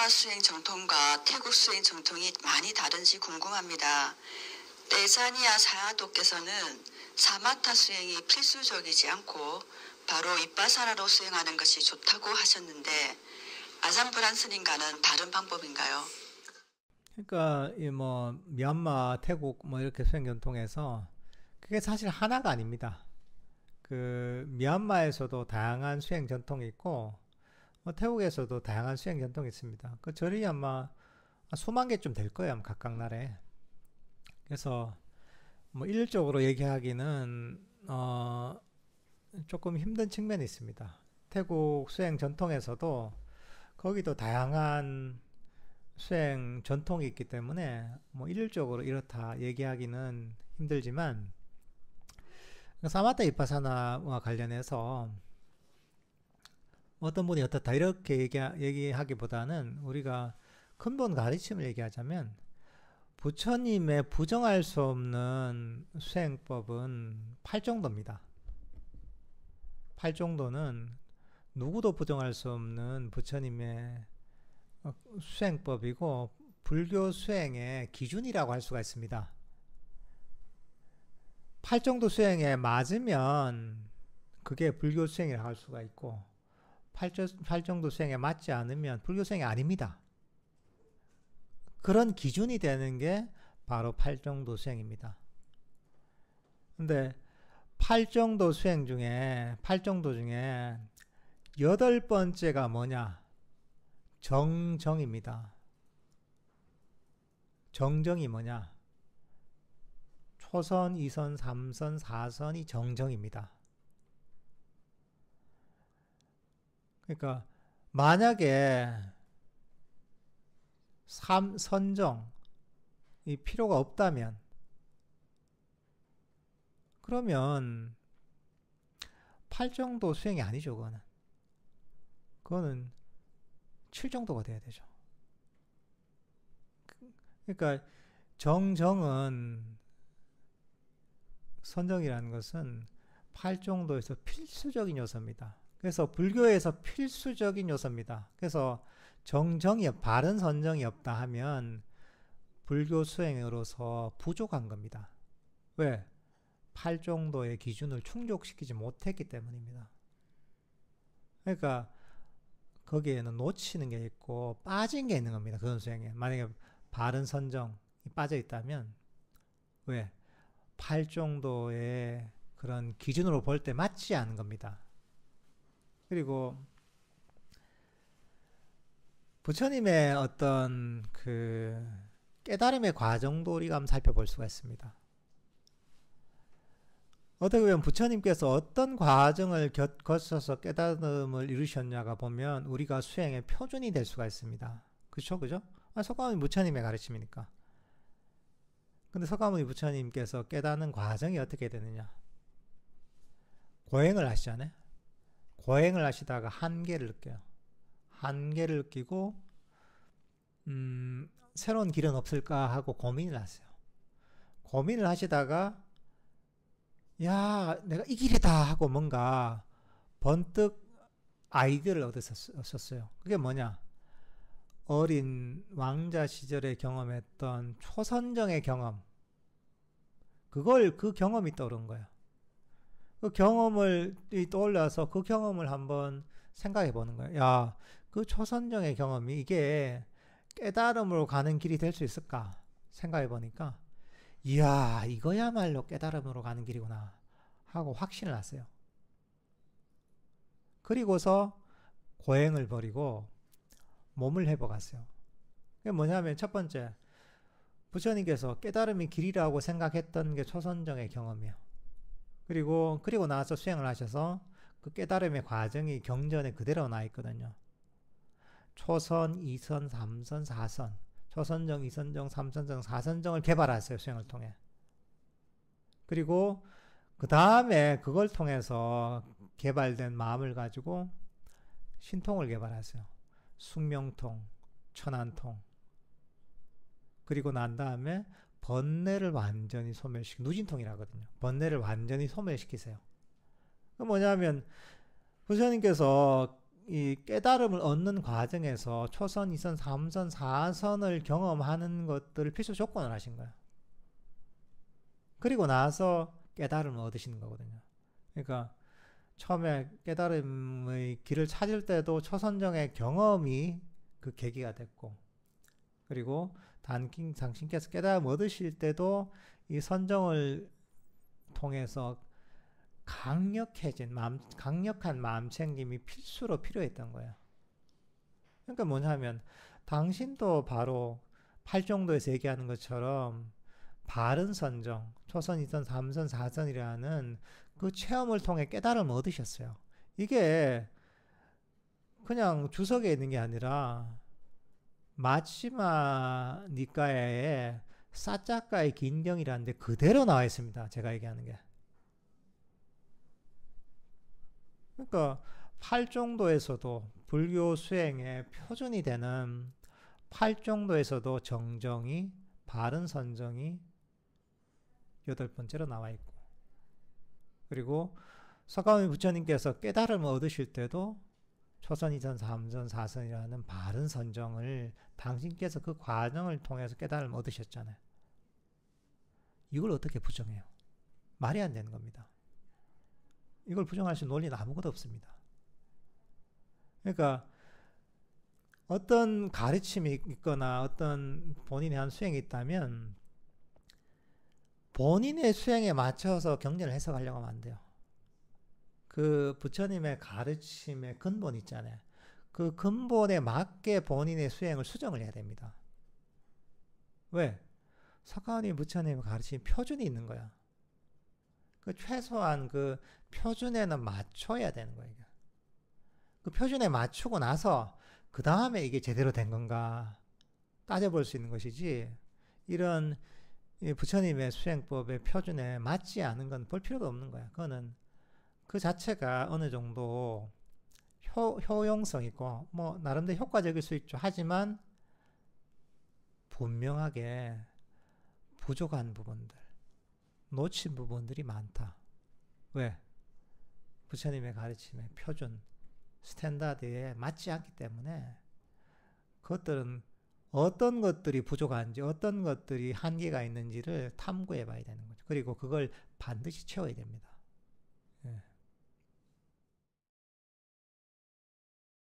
수행 정통과 태국 수행 정통이 많이 다른지 궁금합니다. 떼자니아 사야도께서는 사마타 수행이 필수적이지 않고 바로 윗바사나로 수행하는 것이 좋다고 하셨는데 아잠브란 스님과는 다른 방법인가요? 그러니까 이 뭐 미얀마, 태국 뭐 이렇게 수행 전통에서 그게 사실 하나가 아닙니다. 그 미얀마에서도 다양한 수행 전통이 있고 뭐 태국에서도 다양한 수행 전통이 있습니다. 그 절이 아마 수만 개쯤 될 거예요, 아마 각각 나라에. 그래서 뭐 일률적으로 얘기하기는 조금 힘든 측면이 있습니다. 태국 수행 전통에서도 거기도 다양한 수행 전통이 있기 때문에 뭐 일률적으로 이렇다 얘기하기는 힘들지만 사마타 이파사나와 관련해서 어떤 분이 어떻다 이렇게 얘기하기보다는 우리가 근본 가르침을 얘기하자면 부처님의 부정할 수 없는 수행법은 8정도입니다. 8정도는 누구도 부정할 수 없는 부처님의 수행법이고 불교 수행의 기준이라고 할 수가 있습니다. 8정도 수행에 맞으면 그게 불교 수행이라고 할 수가 있고 8정도 수행에 맞지 않으면 불교 수행이 아닙니다. 그런 기준이 되는 게 바로 8정도 수행입니다. 근데 8정도 수행 중에 8정도 중에 8번째가 뭐냐? 정정입니다. 정정이 뭐냐? 초선, 2선, 3선, 4선이 정정입니다. 그러니까 만약에 선정이 필요가 없다면 그러면 8정도 수행이 아니죠. 그거는 7정도가 돼야 되죠. 그러니까 정정은 선정이라는 것은 8정도에서 필수적인 요소입니다. 그래서 불교에서 필수적인 요소입니다. 그래서 정정이 바른 선정이 없다 하면 불교 수행으로서 부족한 겁니다. 왜? 8정도의 기준을 충족시키지 못했기 때문입니다. 그러니까 거기에는 놓치는 게 있고 빠진 게 있는 겁니다. 그런 수행에 만약에 바른 선정이 빠져 있다면 왜? 8정도의 그런 기준으로 볼 때 맞지 않은 겁니다. 그리고 부처님의 어떤 그 깨달음의 과정도 우리가 한번 살펴볼 수가 있습니다. 어떻게 보면 부처님께서 어떤 과정을 거쳐서 깨달음을 이루셨냐가 보면 우리가 수행의 표준이 될 수가 있습니다. 그죠? 석가모니 부처님의 가르침이니까. 근데 석가모니 부처님께서 깨닫는 과정이 어떻게 되느냐? 고행을 하시잖아요. 고행을 하시다가 한계를 느껴요. 한계를 느끼고 새로운 길은 없을까 하고 고민을 하세요. 고민을 하시다가 야, 내가 이 길이다 하고 뭔가 번뜩 아이디어를 얻으셨어요. 그게 뭐냐? 어린 왕자 시절에 경험했던 초선정의 경험. 그 경험이 떠오른 거예요. 그 경험을 떠올라서 그 경험을 한번 생각해 보는 거예요. 야, 그 초선정의 경험이 이게 깨달음으로 가는 길이 될 수 있을까? 생각해 보니까 이야, 이거야말로 깨달음으로 가는 길이구나 하고 확신을 했어요. 그리고서 고행을 버리고 몸을 회복했어요. 그게 뭐냐면 첫 번째, 부처님께서 깨달음이 길이라고 생각했던 게 초선정의 경험이에요. 그리고 나서 수행을 하셔서 그 깨달음의 과정이 경전에 그대로 나와 있거든요. 초선, 2선, 3선, 4선. 초선정, 2선정, 3선정, 4선정을 개발하세요. 수행을 통해. 그리고 그 다음에 그걸 통해서 개발된 마음을 가지고 신통을 개발하세요. 숙명통, 천안통. 그리고 난 다음에 번뇌를 완전히 누진통이라거든요. 번뇌를 완전히 소멸시키세요. 그 뭐냐면 부처님께서 이 깨달음을 얻는 과정에서 초선, 2선, 3선, 4선을 경험하는 것들을 필수 조건을 하신 거예요. 그리고 나서 깨달음을 얻으시는 거거든요. 그러니까 처음에 깨달음의 길을 찾을 때도 초선정의 경험이 그 계기가 됐고, 그리고 당신께서 깨달음을 얻으실 때도 이 선정을 통해서 강력한 마음 챙김이 필수로 필요했던 거예요. 그러니까 뭐냐면 당신도 바로 8정도에서 얘기하는 것처럼 바른 선정, 초선, 2선, 3선, 4선이라는 그 체험을 통해 깨달음을 얻으셨어요. 이게 그냥 주석에 있는 게 아니라 마치마 니까야의 사자카의 긴경이라는 데 그대로 나와 있습니다. 제가 얘기하는 게. 그러니까 8정도에서도 불교 수행의 표준이 되는 8정도에서도 정정이, 바른 선정이 8번째로 나와 있고, 그리고 석가모니 부처님께서 깨달음을 얻으실 때도 초선, 2선, 3선, 4선이라는 바른 선정을 당신께서 그 과정을 통해서 깨달음을 얻으셨잖아요. 이걸 어떻게 부정해요? 말이 안 되는 겁니다. 이걸 부정할 수 있는 논리는 아무것도 없습니다. 그러니까 어떤 가르침이 있거나 어떤 본인의 한 수행이 있다면 본인의 수행에 맞춰서 경전을 해석하려고 하면 안 돼요. 그 부처님의 가르침의 근본 있잖아요. 그 근본에 맞게 본인의 수행을 수정을 해야 됩니다. 왜? 석가모니 부처님의 가르침 표준이 있는 거야. 그 최소한 그 표준에는 맞춰야 되는 거예요. 그 표준에 맞추고 나서 그 다음에 이게 제대로 된 건가 따져볼 수 있는 것이지, 이런 부처님의 수행법의 표준에 맞지 않은 건 볼 필요도 없는 거야. 그거는 그 자체가 어느 정도 효용성 있고 뭐 나름대로 효과적일 수 있죠. 하지만 분명하게 부족한 부분들, 놓친 부분들이 많다. 왜? 부처님의 가르침의 표준, 스탠다드에 맞지 않기 때문에 그것들은 어떤 것들이 부족한지, 어떤 것들이 한계가 있는지를 탐구해 봐야 되는 거죠. 그리고 그걸 반드시 채워야 됩니다.